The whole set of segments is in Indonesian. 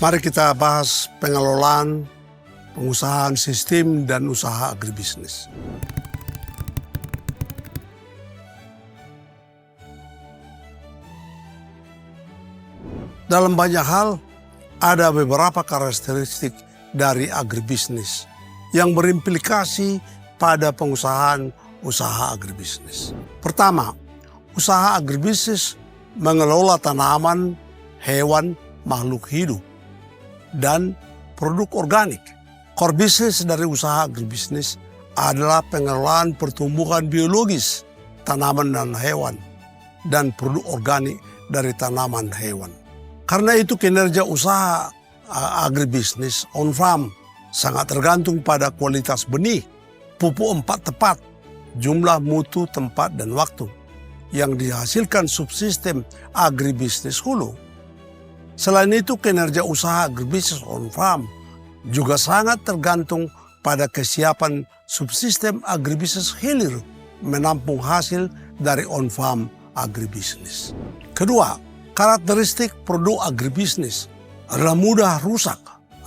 Mari kita bahas pengelolaan, pengusahaan sistem, dan usaha agribisnis. Dalam banyak hal, ada beberapa karakteristik dari agribisnis yang berimplikasi pada pengusahaan usaha agribisnis. Pertama, usaha agribisnis mengelola tanaman, hewan, makhluk hidup, dan produk organik. Core bisnis dari usaha agribisnis adalah pengelolaan pertumbuhan biologis tanaman dan hewan dan produk organik dari tanaman hewan. Karena itu kinerja usaha agribisnis on-farm sangat tergantung pada kualitas benih, pupuk tepat, jumlah mutu, tempat, dan waktu yang dihasilkan subsistem agribisnis hulu. Selain itu, kinerja usaha agribisnis on-farm juga sangat tergantung pada kesiapan subsistem agribisnis hilir menampung hasil dari on-farm agribisnis. Kedua, karakteristik produk agribisnis adalah mudah rusak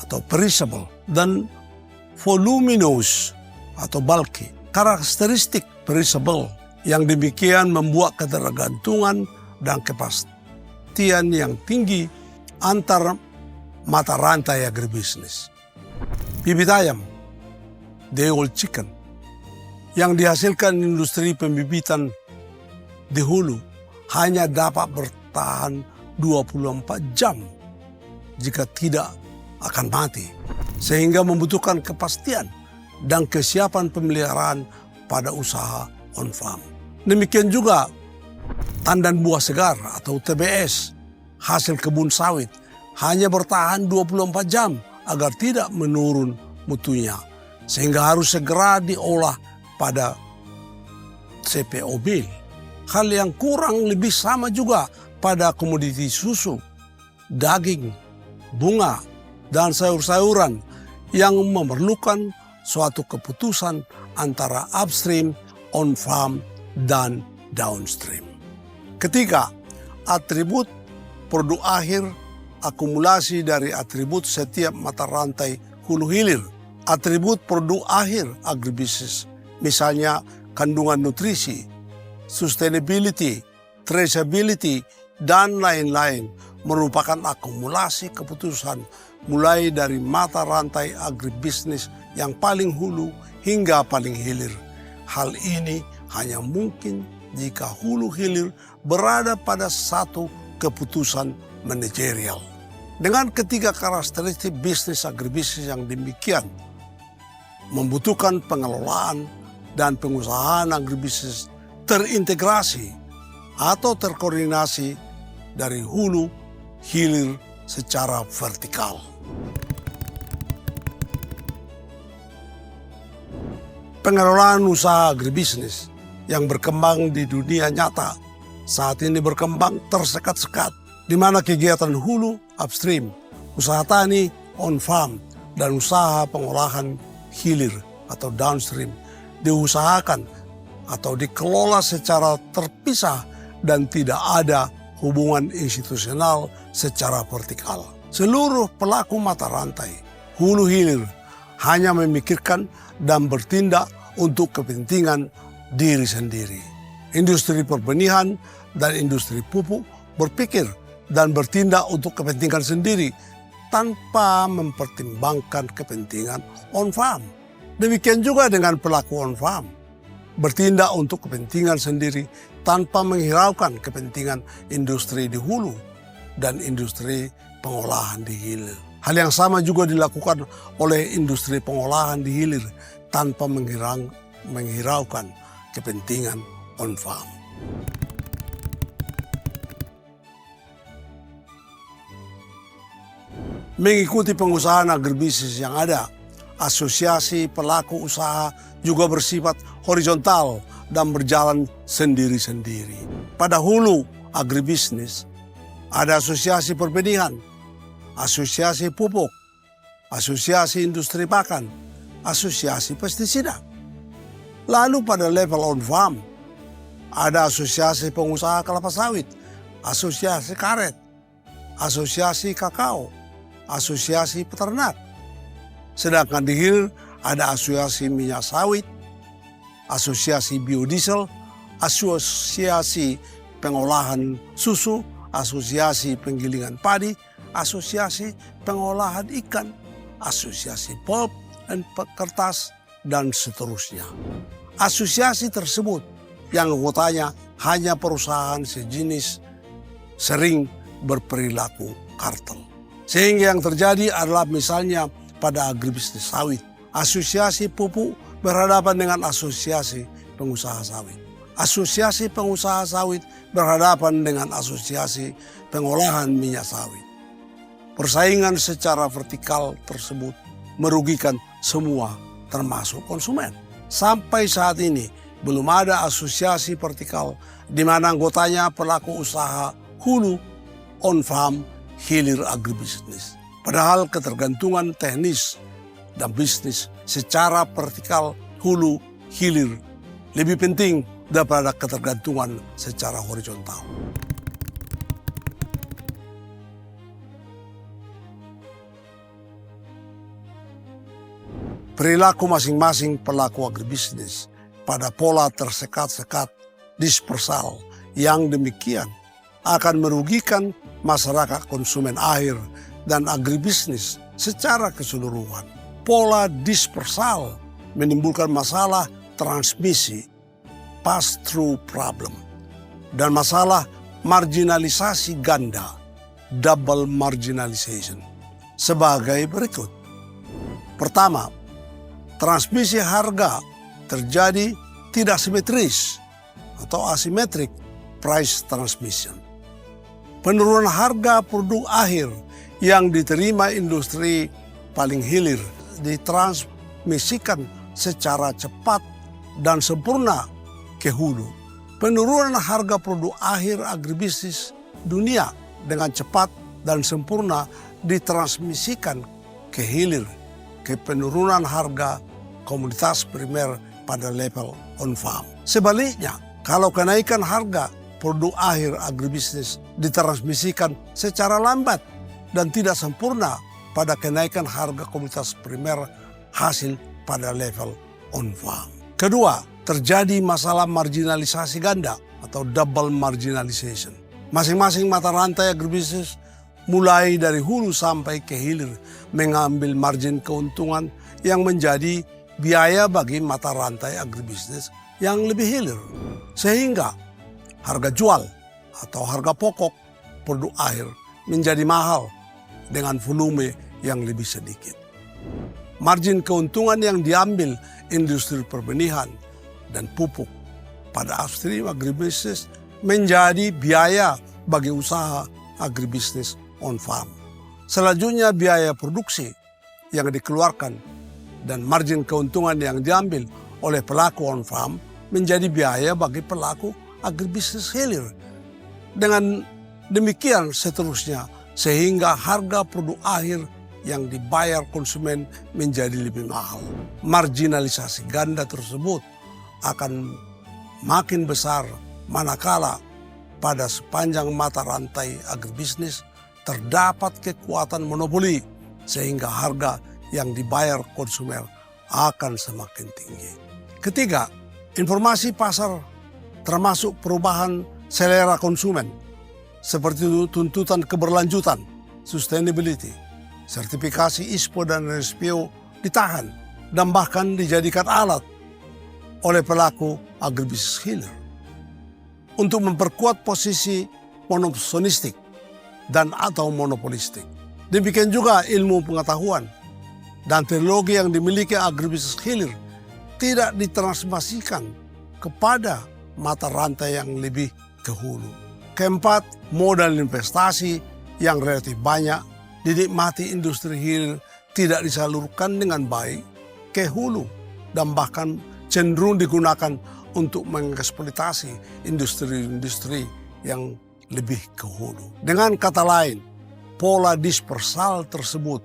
atau perishable dan voluminous atau bulky. Karakteristik perishable yang demikian membuat ketergantungan dan kepastian yang tinggi antar mata rantai agribisnis. Bibit ayam, day old chicken, yang dihasilkan industri pembibitan di hulu hanya dapat bertahan 24 jam jika tidak akan mati, sehingga membutuhkan kepastian dan kesiapan pemeliharaan pada usaha on-farm. Demikian juga tandan buah segar atau TBS, hasil kebun sawit, hanya bertahan 24 jam agar tidak menurun mutunya, sehingga harus segera diolah pada CPO mill. Hal yang kurang lebih sama juga pada komoditi susu, daging, bunga, dan sayur-sayuran yang memerlukan suatu keputusan antara upstream, on-farm, dan downstream. Ketiga, atribut produk akhir akumulasi dari atribut setiap mata rantai hulu hilir. Atribut produk akhir agribisnis, misalnya kandungan nutrisi, sustainability, traceability, dan lain-lain, merupakan akumulasi keputusan mulai dari mata rantai agribisnis yang paling hulu hingga paling hilir. Hal ini hanya mungkin jika hulu hilir berada pada satu keputusan manajerial. Dengan ketiga karakteristik bisnis agribisnis yang demikian, membutuhkan pengelolaan dan pengusahaan agribisnis terintegrasi atau terkoordinasi dari hulu hilir secara vertikal. Pengelolaan usaha agribisnis yang berkembang di dunia nyata saat ini berkembang tersekat-sekat, di mana kegiatan hulu upstream, usaha tani on-farm, dan usaha pengolahan hilir atau downstream diusahakan atau dikelola secara terpisah dan tidak ada hubungan institusional secara vertikal. Seluruh pelaku mata rantai hulu hilir hanya memikirkan dan bertindak untuk kepentingan diri sendiri. Industri perbenihan dan industri pupuk berpikir dan bertindak untuk kepentingan sendiri tanpa mempertimbangkan kepentingan on-farm. Demikian juga dengan pelaku on-farm, bertindak untuk kepentingan sendiri tanpa menghiraukan kepentingan industri di hulu dan industri pengolahan di hilir. Hal yang sama juga dilakukan oleh industri pengolahan di hilir tanpa menghiraukan kepentingan on-farm. Mengikuti pengusahaan agribisnis yang ada, asosiasi pelaku usaha juga bersifat horizontal dan berjalan sendiri-sendiri. Pada hulu agribisnis, ada asosiasi perbenihan, asosiasi pupuk, asosiasi industri pakan, asosiasi pestisida. Lalu pada level on-farm, ada asosiasi pengusaha kelapa sawit, asosiasi karet, asosiasi kakao, asosiasi peternak. Sedangkan di hilir ada asosiasi minyak sawit, asosiasi biodiesel, asosiasi pengolahan susu, asosiasi penggilingan padi, asosiasi pengolahan ikan, asosiasi pulp dan kertas, dan seterusnya. Asosiasi tersebut yang anggotanya hanya perusahaan sejenis sering berperilaku kartel. Sehingga yang terjadi adalah misalnya pada agribisnis sawit, asosiasi pupuk berhadapan dengan asosiasi pengusaha sawit. Asosiasi pengusaha sawit berhadapan dengan asosiasi pengolahan minyak sawit. Persaingan secara vertikal tersebut merugikan semua termasuk konsumen. Sampai saat ini belum ada asosiasi vertikal di mana anggotanya pelaku usaha hulu, on-farm, hilir agribisnis. Padahal ketergantungan teknis dan bisnis secara vertikal hulu, hilir lebih penting daripada ketergantungan secara horizontal. Perilaku masing-masing pelaku agribisnis pada pola tersekat-sekat dispersal yang demikian akan merugikan masyarakat konsumen akhir dan agribisnis secara keseluruhan. Pola dispersal menimbulkan masalah transmisi, pass-through problem, dan masalah marginalisasi ganda, double marginalization, sebagai berikut. Pertama, transmisi harga terjadi tidak simetris atau asymmetric price transmission. Penurunan harga produk akhir yang diterima industri paling hilir ditransmisikan secara cepat dan sempurna ke hulu. Penurunan harga produk akhir agribisnis dunia dengan cepat dan sempurna ditransmisikan ke hilir, ke penurunan harga komoditas primer pada level on-farm. Sebaliknya, kalau kenaikan harga produk akhir agribisnis ditransmisikan secara lambat dan tidak sempurna pada kenaikan harga komoditas primer hasil pada level on-farm. Kedua, terjadi masalah marginalisasi ganda atau double marginalization. Masing-masing mata rantai agribisnis mulai dari hulu sampai ke hilir mengambil margin keuntungan yang menjadi biaya bagi mata rantai agribisnis yang lebih hilir. Sehingga harga jual atau harga pokok produk akhir menjadi mahal dengan volume yang lebih sedikit. Margin keuntungan yang diambil industri perbenihan dan pupuk pada upstream agribisnis menjadi biaya bagi usaha agribisnis on-farm. Selanjutnya biaya produksi yang dikeluarkan dan margin keuntungan yang diambil oleh pelaku on-farm menjadi biaya bagi pelaku agribisnis hilir. Dengan demikian seterusnya sehingga harga produk akhir yang dibayar konsumen menjadi lebih mahal. Marginalisasi ganda tersebut akan makin besar manakala pada sepanjang mata rantai agribisnis terdapat kekuatan monopoli sehingga harga yang dibayar konsumen akan semakin tinggi. Ketiga, informasi pasar termasuk perubahan selera konsumen seperti tuntutan keberlanjutan, sustainability, sertifikasi ISPO dan RSPO ditahan dan bahkan dijadikan alat oleh pelaku agribisnis hilir untuk memperkuat posisi monopolistik dan atau monopolistik. Demikian juga ilmu pengetahuan dan teknologi yang dimiliki agribisnis hilir tidak ditransmisikan kepada mata rantai yang lebih ke hulu. Keempat, modal investasi yang relatif banyak dinikmati industri hilir tidak disalurkan dengan baik ke hulu dan bahkan cenderung digunakan untuk mengeksploitasi industri-industri yang lebih ke hulu. Dengan kata lain, pola dispersal tersebut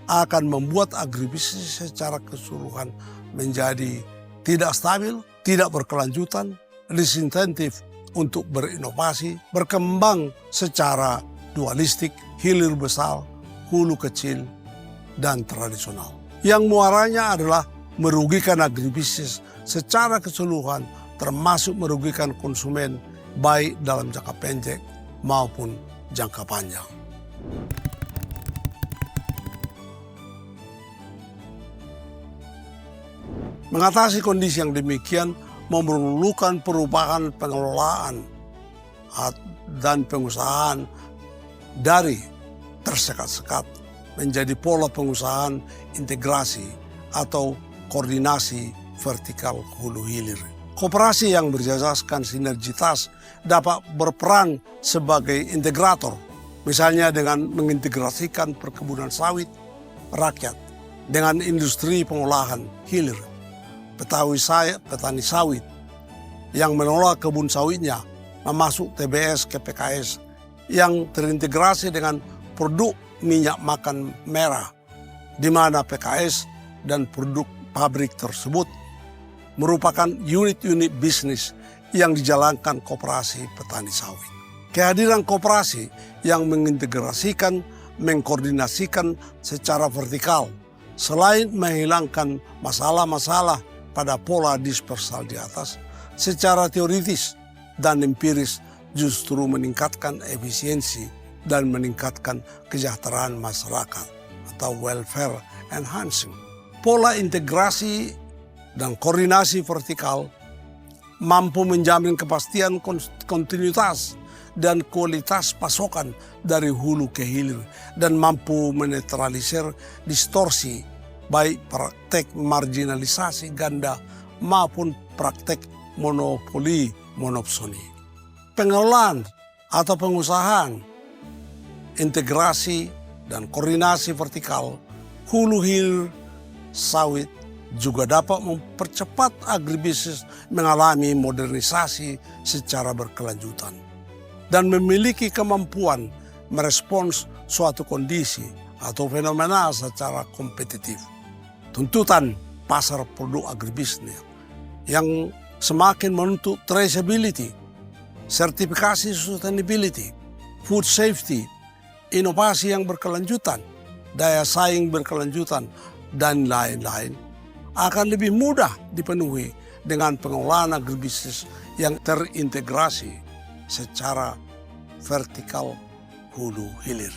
akan membuat agribisnis secara keseluruhan menjadi tidak stabil, tidak berkelanjutan, disinsentif untuk berinovasi, berkembang secara dualistik, hilir besar, hulu kecil, dan tradisional. Yang muaranya adalah merugikan agribisnis secara keseluruhan, termasuk merugikan konsumen baik dalam jangka pendek maupun jangka panjang. Mengatasi kondisi yang demikian memerlukan perubahan pengelolaan dan pengusahaan dari tersekat-sekat menjadi pola pengusahaan integrasi atau koordinasi vertikal hulu hilir. Koperasi yang berjasaskan sinergitas dapat berperan sebagai integrator, misalnya dengan mengintegrasikan perkebunan sawit rakyat dengan industri pengolahan hilir, petani sawit yang mengelola kebun sawitnya memasuk TBS ke PKS yang terintegrasi dengan produk minyak makan merah, di mana PKS dan produk pabrik tersebut merupakan unit-unit bisnis yang dijalankan koperasi petani sawit. Kehadiran koperasi yang mengintegrasikan, mengkoordinasikan secara vertikal, selain menghilangkan masalah-masalah pada pola dispersal di atas, secara teoritis dan empiris justru meningkatkan efisiensi dan meningkatkan kesejahteraan masyarakat atau welfare enhancing. Pola integrasi dan koordinasi vertikal mampu menjamin kepastian kontinuitas dan kualitas pasokan dari hulu ke hilir dan mampu menetralisir distorsi baik praktek marginalisasi ganda maupun praktek monopoli monopsoni. Pengelolaan atau pengusahaan integrasi dan koordinasi vertikal hulu hilir sawit juga dapat mempercepat agribisnis mengalami modernisasi secara berkelanjutan dan memiliki kemampuan merespons suatu kondisi atau fenomena secara kompetitif. Tuntutan pasar produk agribisnis yang semakin menuntut traceability, sertifikasi sustainability, food safety, inovasi yang berkelanjutan, daya saing berkelanjutan, dan lain-lain akan lebih mudah dipenuhi dengan pengelolaan agribisnis yang terintegrasi secara vertikal hulu hilir.